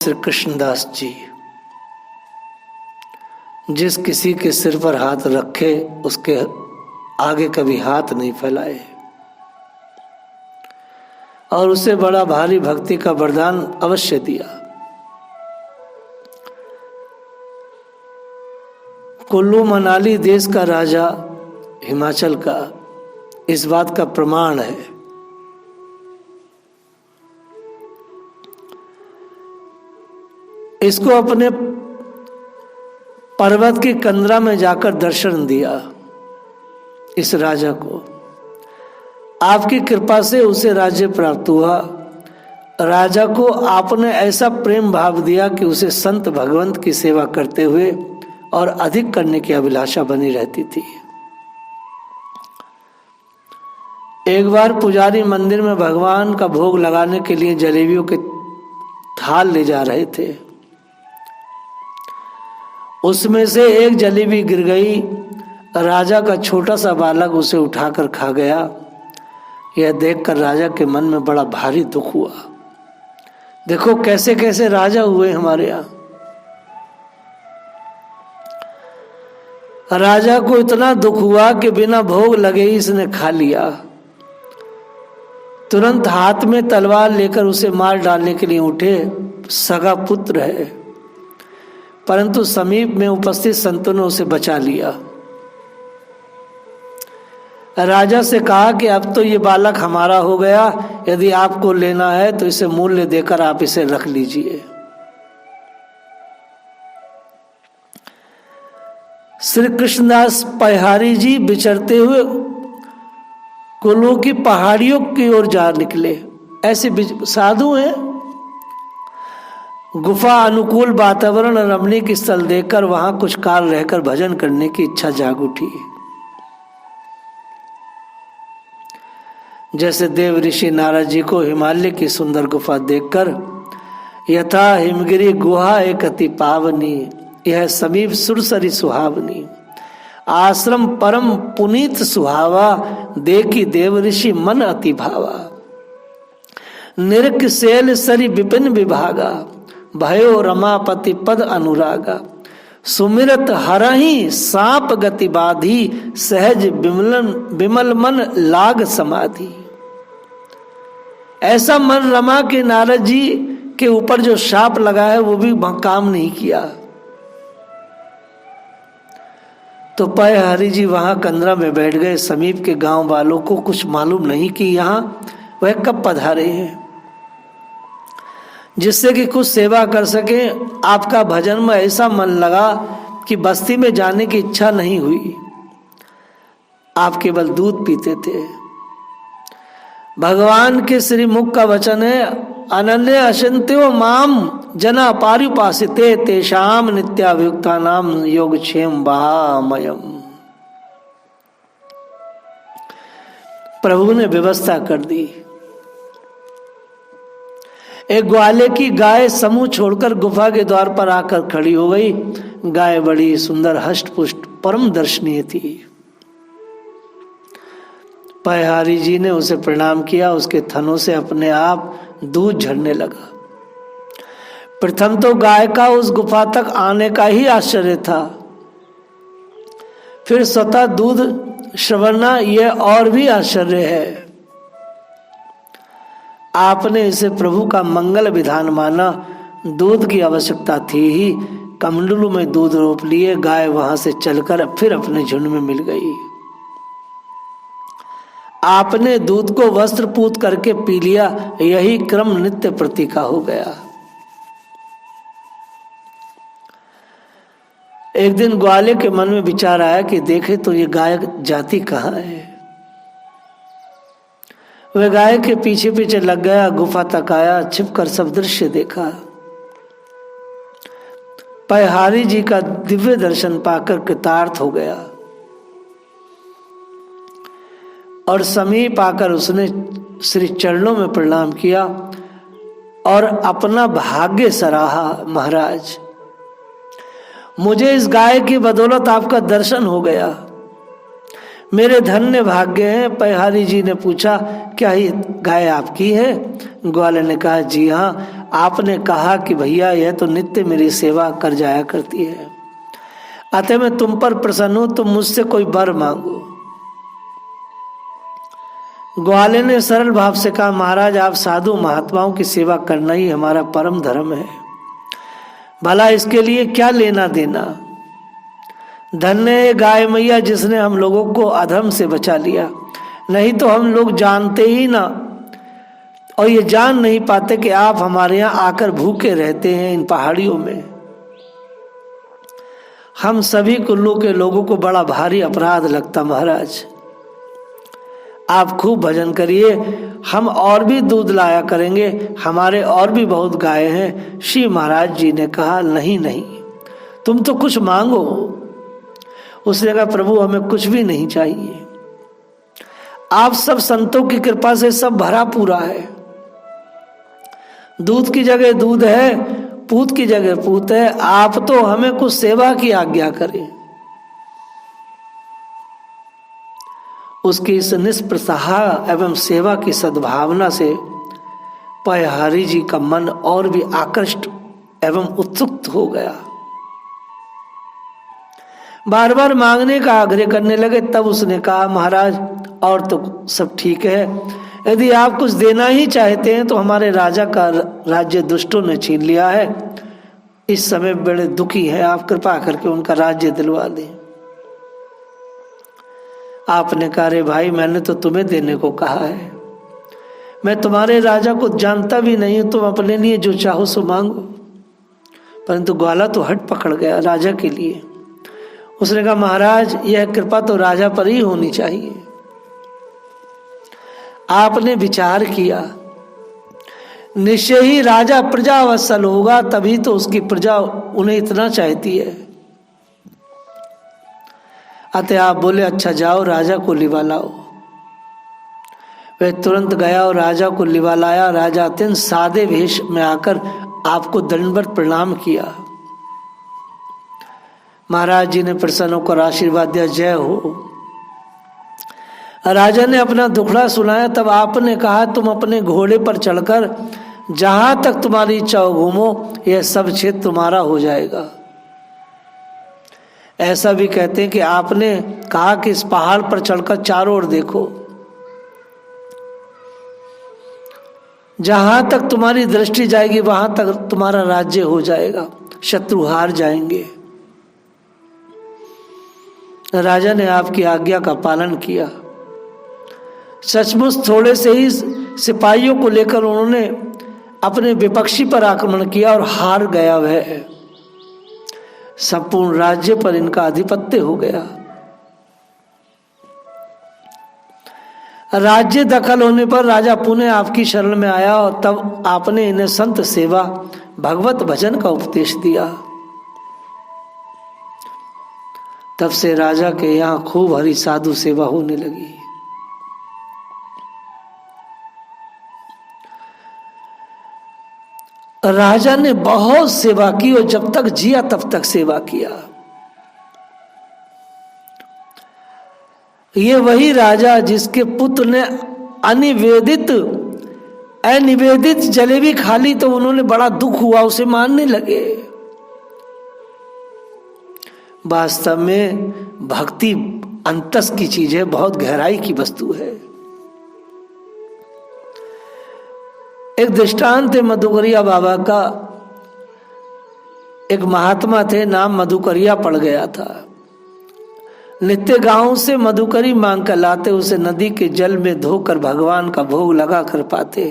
श्री कृष्णदास जी, जिस किसी के सिर पर हाथ रखे उसके आगे कभी हाथ नहीं फैलाए और उसे बड़ा भारी भक्ति का वरदान अवश्य दिया। कुल्लू मनाली देश का राजा हिमाचल का इस बात का प्रमाण है। इसको अपने पर्वत की कंदरा में जाकर दर्शन दिया। इस राजा को आपकी कृपा से उसे राज्य प्राप्त हुआ। राजा को आपने ऐसा प्रेम भाव दिया कि उसे संत भगवंत की सेवा करते हुए और अधिक करने की अभिलाषा बनी रहती थी। एक बार पुजारी मंदिर में भगवान का भोग लगाने के लिए जलेबियों के थाल ले जा रहे थे। उसमें से एक जलेबी गिर गई। राजा का छोटा सा बालक उसे उठाकर खा गया। यह देखकर राजा के मन में बड़ा भारी दुख हुआ। देखो कैसे कैसे राजा हुए हमारे यहाँ। राजा को इतना दुख हुआ कि बिना भोग लगे ही इसने खा लिया। तुरंत हाथ में तलवार लेकर उसे मार डालने के लिए उठे। सगा पुत्र है, परंतु समीप में उपस्थित संतों ने उसे बचा लिया। राजा से कहा कि अब तो ये बालक हमारा हो गया, यदि आपको लेना है तो इसे मूल्य देकर आप इसे रख लीजिए। श्री कृष्णदास पहाड़ी जी विचरते हुए कुल्लू की पहाड़ियों की ओर जा निकले। ऐसे साधु हैं। गुफा अनुकूल वातावरण और रमणीक स्थल देखकर वहां कुछ काल रहकर भजन करने की इच्छा जाग उठी। जैसे देव ऋषि नारद जी को हिमालय की सुंदर गुफा देखकर यथा हिमगिरी गुहा एक अति पावनी, यह समीप सुरसरी सुहावनी, आश्रम परम पुनीत सुहावा, देखी देव ऋषि मन अति भावा, निरक शैल सरी विपिन विभागा, भयो रमापति पद अनुरागा, सुमिरत हरहि सांप गति बाधी, सहज विमल मन लाग समाधि। ऐसा मन रमा के नारद जी के ऊपर जो शाप लगा है वो भी काम नहीं किया। तो पय हरि जी वहां कंदरा में बैठ गए। समीप के गांव वालों को कुछ मालूम नहीं कि यहां वह कब पधारे हैं, जिससे कि कुछ सेवा कर सके। आपका भजन में ऐसा मन लगा कि बस्ती में जाने की इच्छा नहीं हुई। आप केवल दूध पीते थे। भगवान के श्री मुख का वचन है, अनन्य अचिंत्यो माम जना पारिपासिते तेषाम नित्याभियुक्ता नाम योगक्षेम महामयम। प्रभु ने व्यवस्था कर दी। एक ग्वाले की गाय समूह छोड़कर गुफा के द्वार पर आकर खड़ी हो गई। गाय बड़ी सुंदर हष्ट पुष्ट परम दर्शनीय थी। पहाड़ी जी ने उसे प्रणाम किया। उसके थनों से अपने आप दूध झरने लगा। प्रथम तो गाय का उस गुफा तक आने का ही आश्चर्य था, फिर स्वतः दूध श्रवणना यह और भी आश्चर्य है। आपने इसे प्रभु का मंगल विधान माना। दूध की आवश्यकता थी ही। कमंडलू में दूध रोप लिए। गाय वहां से चलकर फिर अपने झुंड में मिल गई। आपने दूध को वस्त्र पूत करके पी लिया। यही क्रम नित्य प्रति का हो गया। एक दिन ग्वाले के मन में विचार आया कि देखे तो ये गाय जाती कहाँ है। वह गाय के पीछे पीछे लग गया। गुफा तक आया। छिपकर सब दृश्य देखा। पहाड़ी जी का दिव्य दर्शन पाकर कृतार्थ हो गया और समीप आकर उसने श्री चरणों में प्रणाम किया और अपना भाग्य सराहा। महाराज, मुझे इस गाय की बदौलत आपका दर्शन हो गया। मेरे धन्य भाग्य हैं। पहाड़ी जी ने पूछा, क्या ये गाय आपकी है? ग्वाले ने कहा, जी हाँ, आपने कहा कि भैया यह तो नित्य मेरी सेवा कर जाया करती है, अतः मैं तुम पर प्रसन्न हूं, तुम मुझसे कोई वर मांगो। ग्वाले ने सरल भाव से कहा, महाराज आप साधु महात्माओं की सेवा करना ही हमारा परम धर्म है, भला इसके लिए क्या लेना देना। धन्य है गाय मैया जिसने हम लोगों को अधर्म से बचा लिया, नहीं तो हम लोग जानते ही ना और ये जान नहीं पाते कि आप हमारे यहाँ आकर भूखे रहते हैं इन पहाड़ियों में। हम सभी कुल्लू के लोगों को बड़ा भारी अपराध लगता महाराज, आप खूब भजन करिए, हम और भी दूध लाया करेंगे, हमारे और भी बहुत गाय हैं। श्री महाराज जी ने कहा, नहीं नहीं तुम तो कुछ मांगो। उसने कहा, प्रभु हमें कुछ भी नहीं चाहिए, आप सब संतों की कृपा से सब भरा पूरा है, दूध की जगह दूध है, पूत की जगह पूत है, आप तो हमें कुछ सेवा की आज्ञा करें। उसकी इस निष्प्रसाह एवं सेवा की सद्भावना से पयहारी जी का मन और भी आकृष्ट एवं उत्सुक हो गया, बार बार मांगने का आग्रह करने लगे। तब उसने कहा, महाराज और तो सब ठीक है, यदि आप कुछ देना ही चाहते हैं तो हमारे राजा का राज्य दुष्टों ने छीन लिया है, इस समय बड़े दुखी हैं, आप कृपा करके उनका राज्य दिलवा दें। आपने कहा, रे भाई मैंने तो तुम्हें देने को कहा है, मैं तुम्हारे राजा को जानता भी नहीं हूं, तुम अपने लिए जो चाहो सो मांगो। परंतु ग्वाला तो हट पकड़ गया राजा के लिए। उसने कहा, महाराज यह कृपा तो राजा पर ही होनी चाहिए। आपने विचार किया, निश्चय ही राजा प्रजा वत्सल होगा, तभी तो उसकी प्रजा उन्हें इतना चाहती है। अतः आप बोले, अच्छा जाओ राजा को लिवा लाओ। वह तुरंत गया और राजा को लिवा लाया। राजा अत्यंत सादे वेश में आकर आपको दंडवत प्रणाम किया। महाराज जी ने प्रसन्न होकर आशीर्वाद दिया, जय हो। राजा ने अपना दुखड़ा सुनाया। तब आपने कहा, तुम अपने घोड़े पर चढ़कर जहां तक तुम्हारी इच्छा हो घूमो, यह सब क्षेत्र तुम्हारा हो जाएगा। ऐसा भी कहते हैं कि आपने कहा कि इस पहाड़ पर चढ़कर चारों ओर देखो, जहां तक तुम्हारी दृष्टि जाएगी वहां तक तुम्हारा राज्य हो जाएगा, शत्रु हार जाएंगे। राजा ने आपकी आज्ञा का पालन किया। सचमुच थोड़े से ही सिपाहियों को लेकर उन्होंने अपने विपक्षी पर आक्रमण किया और हार गया। वह संपूर्ण राज्य पर इनका आधिपत्य हो गया। राज्य दखल होने पर राजा पुनः आपकी शरण में आया और तब आपने इन्हें संत सेवा भगवत भजन का उपदेश दिया। तब से राजा के यहाँ खूब हरि साधु सेवा होने लगी। राजा ने बहुत सेवा की और जब तक जिया तब तक सेवा किया। ये वही राजा जिसके पुत्र ने अनिवेदित जलेबी खा ली तो उन्होंने बड़ा दुख हुआ, उसे मारने लगे। वास्तव में भक्ति अंतस की चीज है, बहुत गहराई की वस्तु है। एक दृष्टांत है मधुकरिया बाबा का। एक महात्मा थे, नाम मधुकरिया पड़ गया था। नित्य गांव से मधुकरी मांग कर लाते, उसे नदी के जल में धोकर भगवान का भोग लगा कर पाते।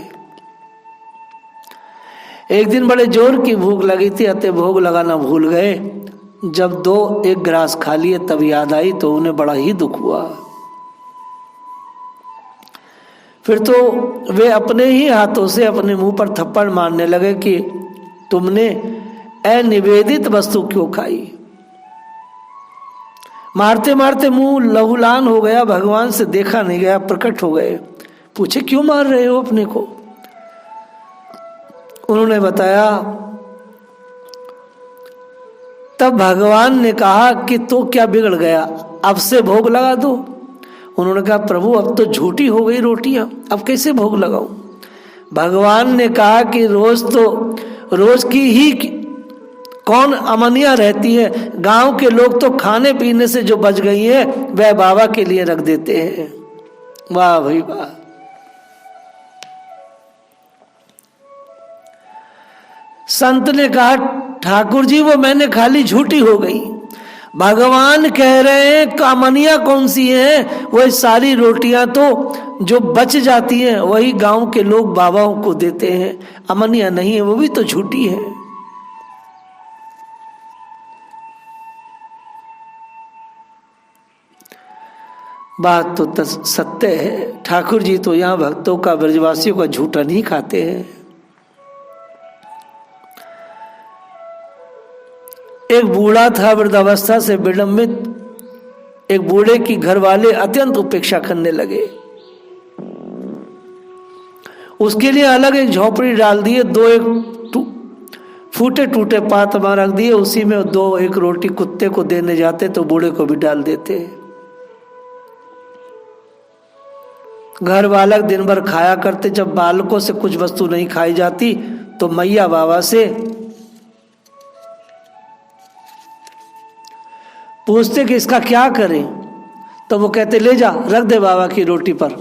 एक दिन बड़े जोर की भूख लगी थी, अतः भोग लगाना भूल गए। जब एक गिलास खा लिए तब याद आई तो उन्हें बड़ा ही दुख हुआ। फिर तो वे अपने ही हाथों से अपने मुंह पर थप्पड़ मारने लगे कि तुमने अनिवेदित वस्तु क्यों खाई। मारते मारते मुंह लहूलान हो गया, भगवान से देखा नहीं गया, प्रकट हो गए। पूछे, क्यों मार रहे हो अपने को? उन्होंने बताया। तब भगवान ने कहा कि तो क्या बिगड़ गया, अब से भोग लगा दो। उन्होंने कहा, प्रभु अब तो झूठी हो गई रोटियां, अब कैसे भोग लगाऊं? भगवान ने कहा कि रोज की ही कौन अमनिया रहती है, गांव के लोग तो खाने पीने से जो बच गई है वह बाबा के लिए रख देते हैं। वाह भाई वाह। संत ने कहा ठाकुर जी वो मैंने खाली झूठी हो गई, भगवान कह रहे हैं अमनिया कौन सी है, वही सारी रोटियां तो जो बच जाती हैं वही गांव के लोग बाबाओं को देते हैं, अमनिया नहीं है, वो भी तो झूठी है। बात तो सत्य है। ठाकुर जी तो यहाँ भक्तों का, ब्रजवासियों का झूठा नहीं खाते हैं। एक बूढ़ा था वृद्धावस्था से विलंबित, एक बूढ़े की घर वाले अत्यंत उपेक्षा करने लगे। उसके लिए अलग एक झोपड़ी डाल दिए, दो एक फूटे टूटे पात में रख दिए, उसी में दो एक रोटी कुत्ते को देने जाते तो बूढ़े को भी डाल देते। घर बालक दिन भर खाया करते, जब बालकों से कुछ वस्तु नहीं खाई जाती तो मैया बाबा से पूछते कि इसका क्या करें, तो वो कहते ले जा रख दे बाबा की रोटी पर।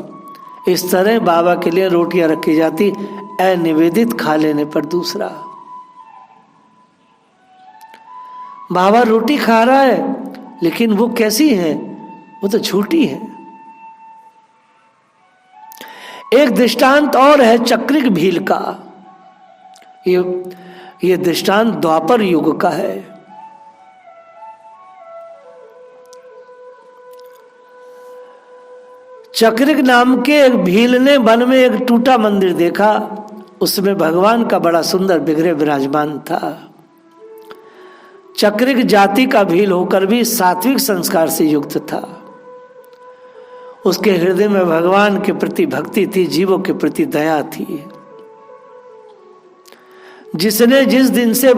इस तरह बाबा के लिए रोटियां रखी जाती, अनिवेदित खा लेने पर दूसरा। बाबा रोटी खा रहा है लेकिन वो कैसी है, वो तो झूठी है। एक दृष्टांत और है चक्रिक भील का। ये दृष्टांत द्वापर युग का है। चक्रिक नाम के एक भील ने वन में एक टूटा मंदिर देखा, उसमें भगवान का बड़ा सुंदर विग्रह विराजमान था। चक्रिक जाति का भील होकर भी सात्विक संस्कार से युक्त था। उसके हृदय में भगवान के प्रति भक्ति थी, जीवों के प्रति दया थी। उसने जिस दिन से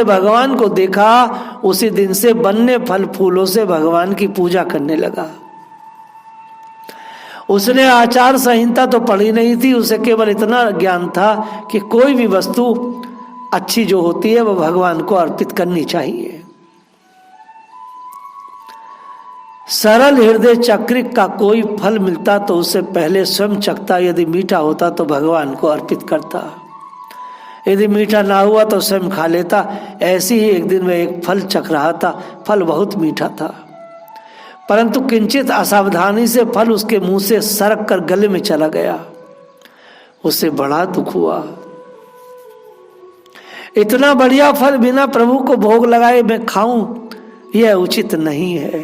भगवान को देखा, उसी दिन से बनने फल फूलों से भगवान की पूजा करने लगा। उसने आचार संहिता तो पढ़ी नहीं थी, उसे केवल इतना ज्ञान था कि कोई भी वस्तु अच्छी जो होती है वो भगवान को अर्पित करनी चाहिए। सरल हृदय चक्रिक का कोई फल मिलता तो उससे पहले स्वयं चखता, यदि मीठा होता तो भगवान को अर्पित करता, यदि मीठा ना हुआ तो स्वयं खा लेता। ऐसी ही एक दिन वह एक फल चख रहा था, फल बहुत मीठा था, परंतु किंचित असावधानी से फल उसके मुंह से सरक कर गले में चला गया। उससे बड़ा दुख हुआ। इतना बढ़िया फल बिना प्रभु को भोग लगाए मैं खाऊं, यह उचित नहीं है।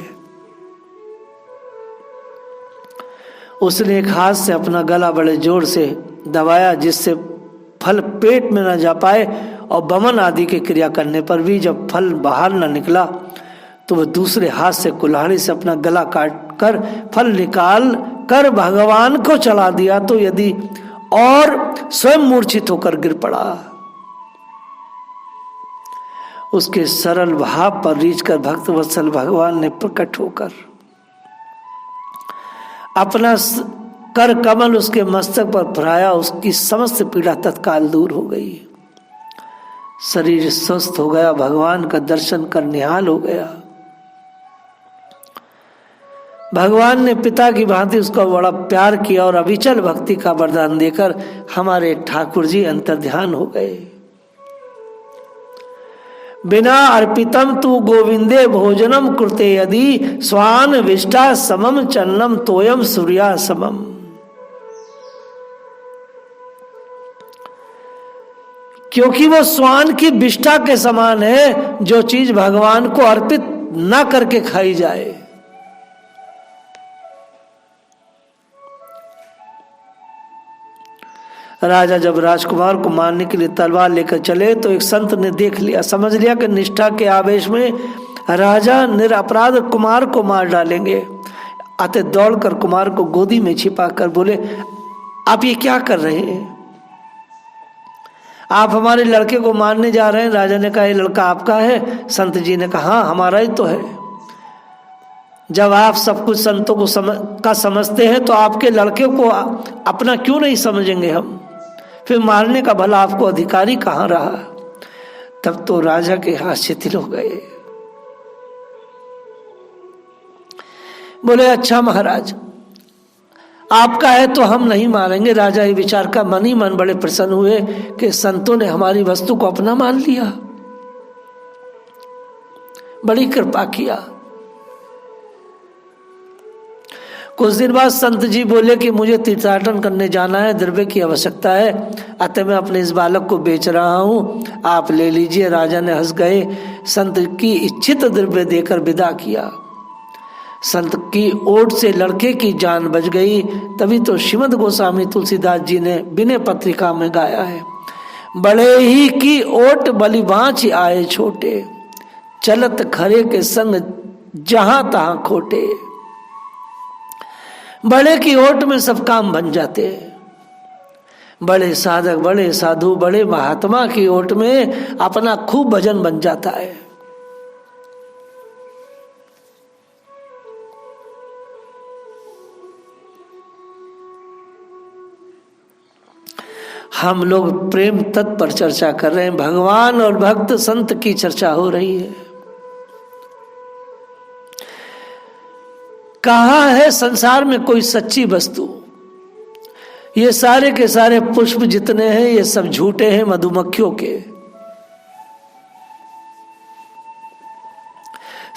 उसने एक हाथ से अपना गला बड़े जोर से दबाया, जिससे फल पेट में न जा पाए, और बमन आदि की क्रिया करने पर भी जब फल बाहर न निकला तो वह दूसरे हाथ से कुल्हाड़ी से अपना गला काट कर फल निकाल कर भगवान को चढ़ा दिया, तो यदि और स्वयं मूर्छित होकर गिर पड़ा। उसके सरल भाव पर रीझ कर भक्त वत्सल भगवान ने प्रकट होकर अपना कर कमल उसके मस्तक पर फहराया। उसकी समस्त पीड़ा तत्काल दूर हो गई, शरीर स्वस्थ हो गया, भगवान का दर्शन कर निहाल हो गया। भगवान ने पिता की भांति उसका बड़ा प्यार किया और अविचल भक्ति का वरदान देकर हमारे ठाकुर जी अंतर्ध्यान हो गए। बिना अर्पितम तू गोविंदे भोजनम कृते यदि स्वान विष्टा समम चन्नम तोयम सूर्या समम। क्योंकि वो स्वान की विष्ठा के समान है, जो चीज भगवान को अर्पित ना करके खाई जाए। राजा जब राजकुमार को मारने के लिए तलवार लेकर चले तो एक संत ने देख लिया, समझ लिया कि निष्ठा के आवेश में राजा निरपराध कुमार को मार डालेंगे। अतः दौड़कर कुमार को गोदी में छिपाकर बोले, आप ये क्या कर रहे हैं? आप हमारे लड़के को मारने जा रहे हैं। राजा ने कहा, ये लड़का आपका है? संत जी ने कहा, हाँ हमारा ही तो है। जब आप सब कुछ संतों को समझते हैं तो आपके लड़के को अपना क्यों नहीं समझेंगे हम? फिर मारने का भला आपको अधिकारी कहाँ रहा? तब तो राजा के हाथ शिथिल हो गए। बोले अच्छा महाराज, आपका है तो हम नहीं मारेंगे। राजा ये विचार का मन ही मन बड़े प्रसन्न हुए कि संतों ने हमारी वस्तु को अपना मान लिया, बड़ी कृपा किया। कुछ दिन बाद संत जी बोले कि मुझे तीर्थाटन करने जाना है, द्रव्य की आवश्यकता है, अतः मैं अपने इस बालक को बेच रहा हूं, आप ले लीजिए। राजा ने हंस गए, संत की इच्छित द्रव्य देकर विदा किया। संत की ओट से लड़के की जान बच गई। तभी तो श्रीमद् गोस्वामी तुलसीदास जी ने विनय पत्रिका में गाया है, बड़े ही की ओट बलिबांच आए छोटे, चलत खरे के संग जहां तहां खोटे। बड़े की ओट में सब काम बन जाते हैं। बड़े साधक, बड़े साधु, बड़े महात्मा की ओट में अपना खूब भजन बन जाता है। हम लोग प्रेम तत्व पर चर्चा कर रहे हैं, भगवान और भक्त संत की चर्चा हो रही है। कहाँ है संसार में कोई सच्ची वस्तु? ये सारे के सारे पुष्प जितने हैं ये सब झूठे हैं, मधुमक्खियों के।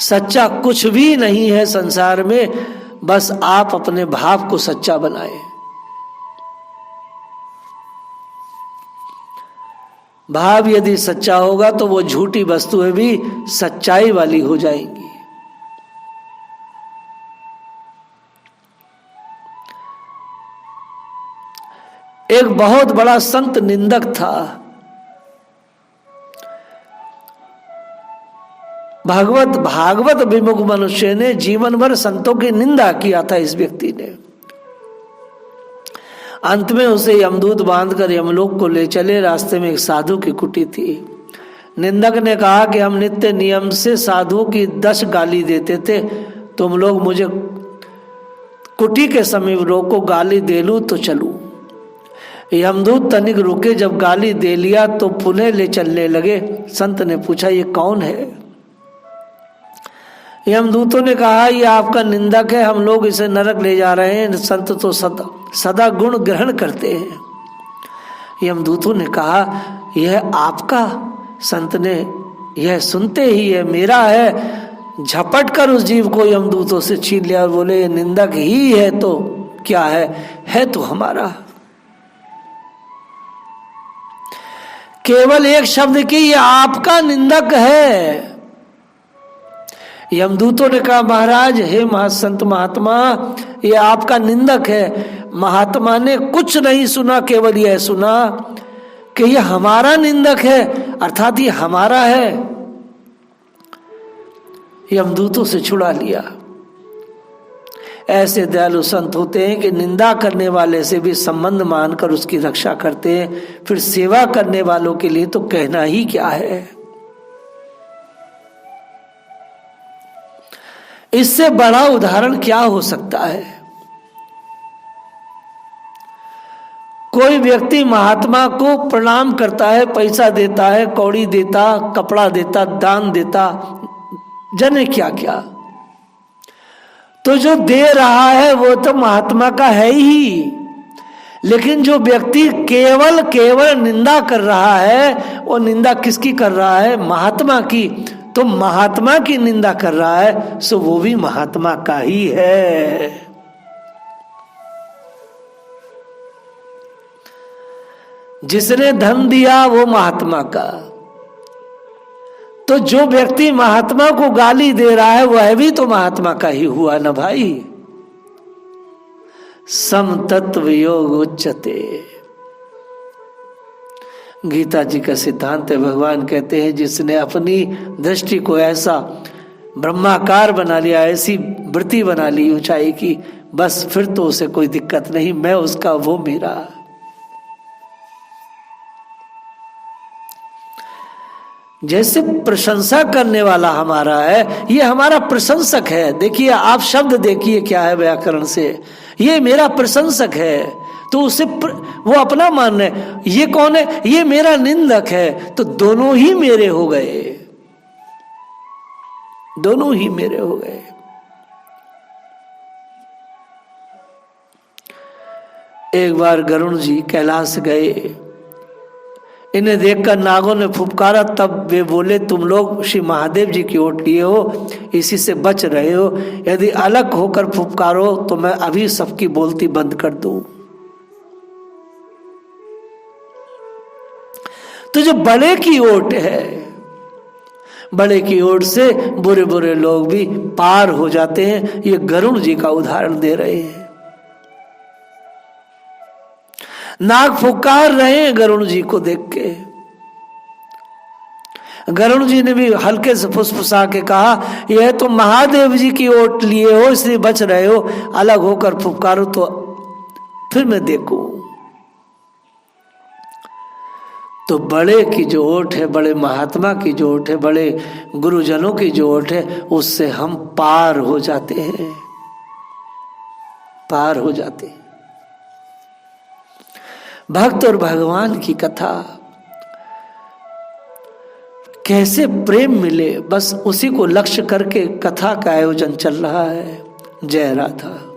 सच्चा कुछ भी नहीं है संसार में, बस आप अपने भाव को सच्चा बनाएं। भाव यदि सच्चा होगा तो वो झूठी वस्तुएं भी सच्चाई वाली हो जाएंगी। एक बहुत बड़ा संत निंदक था, भागवत विमुख मनुष्य ने जीवन भर संतों की निंदा किया था। इस व्यक्ति ने अंत में उसे यमदूत बांधकर यमलोक को ले चले। रास्ते में एक साधु की कुटी थी। निंदक ने कहा कि हम नित्य नियम से साधुओं की 10 गाली देते थे, तुम लोग मुझे कुटी के समीप रोको, गाली दे लूं तो चलूं। यमदूत तनिक रुके, जब गाली दे लिया तो पुनः ले चलने लगे। संत ने पूछा ये कौन है? यमदूतों ने कहा ये आपका निंदक है, हम लोग इसे नरक ले जा रहे हैं। संत तो सदा गुण ग्रहण करते हैं। यमदूतों ने कहा यह आपका? संत ने यह सुनते ही यह मेरा है झपट कर उस जीव को यमदूतों से छीन लिया और बोले ये निंदक ही है तो क्या है तो हमारा। केवल एक शब्द की ये आपका निंदक है। यमदूतों ने कहा महाराज, हे महासंत महात्मा, ये आपका निंदक है। महात्मा ने कुछ नहीं सुना, केवल यह सुना कि ये हमारा निंदक है, अर्थात ये हमारा है। यमदूतों से छुड़ा लिया। ऐसे दयालु संत होते हैं कि निंदा करने वाले से भी संबंध मानकर उसकी रक्षा करते हैं। फिर सेवा करने वालों के लिए तो कहना ही क्या है। इससे बड़ा उदाहरण क्या हो सकता है? कोई व्यक्ति महात्मा को प्रणाम करता है, पैसा देता है, कौड़ी देता, कपड़ा देता, दान देता, जाने क्या क्या, तो जो दे रहा है वो तो महात्मा का है ही। लेकिन जो व्यक्ति केवल निंदा कर रहा है, वो निंदा किसकी कर रहा है? महात्मा की। तो महात्मा की निंदा कर रहा है, सो वो भी महात्मा का ही है। जिसने धन दिया वो महात्मा का। तो जो व्यक्ति महात्मा को गाली दे रहा है वह भी तो महात्मा का ही हुआ ना भाई। समतत्व योग उच्चते, गीता जी का सिद्धांत है। भगवान कहते हैं जिसने अपनी दृष्टि को ऐसा ब्रह्माकार बना लिया, ऐसी वृत्ति बना ली ऊंचाई की, बस फिर तो उसे कोई दिक्कत नहीं, मैं उसका वो मेरा। जैसे प्रशंसा करने वाला हमारा है, ये हमारा प्रशंसक है। देखिए आप शब्द देखिए क्या है व्याकरण से, ये मेरा प्रशंसक है, तो उसे वो अपना मान है। ये कौन है? ये मेरा निंदक है। तो दोनों ही मेरे हो गए, दोनों ही मेरे हो गए। एक बार गरुड़ जी कैलाश गए, इन्हें देखकर नागों ने फुफकारा। तब वे बोले, तुम लोग श्री महादेव जी की ओट लिए हो, इसी से बच रहे हो। यदि अलग होकर फुफकारो तो मैं अभी सबकी बोलती बंद कर दूं। तो जो बड़े की ओट है, बड़े की ओट से बुरे बुरे लोग भी पार हो जाते हैं। ये गरुड़ जी का उदाहरण दे रहे हैं। नाग फुकार रहे हैं गरुड़ जी को देख के। गरुड़ जी ने भी हल्के से फुसफुसा के कहा, यह तो महादेव जी की ओट लिए हो इसलिए बच रहे हो, अलग होकर फुफकारो तो फिर मैं देखूं। तो बड़े की जो ओट है, बड़े महात्मा की जो ओट है, बड़े गुरुजनों की जो ओट है, उससे हम पार हो जाते हैं, पार हो जाते हैं। भक्त और भगवान की कथा, कैसे प्रेम मिले, बस उसी को लक्ष्य करके कथा का आयोजन चल रहा है। जय राधा।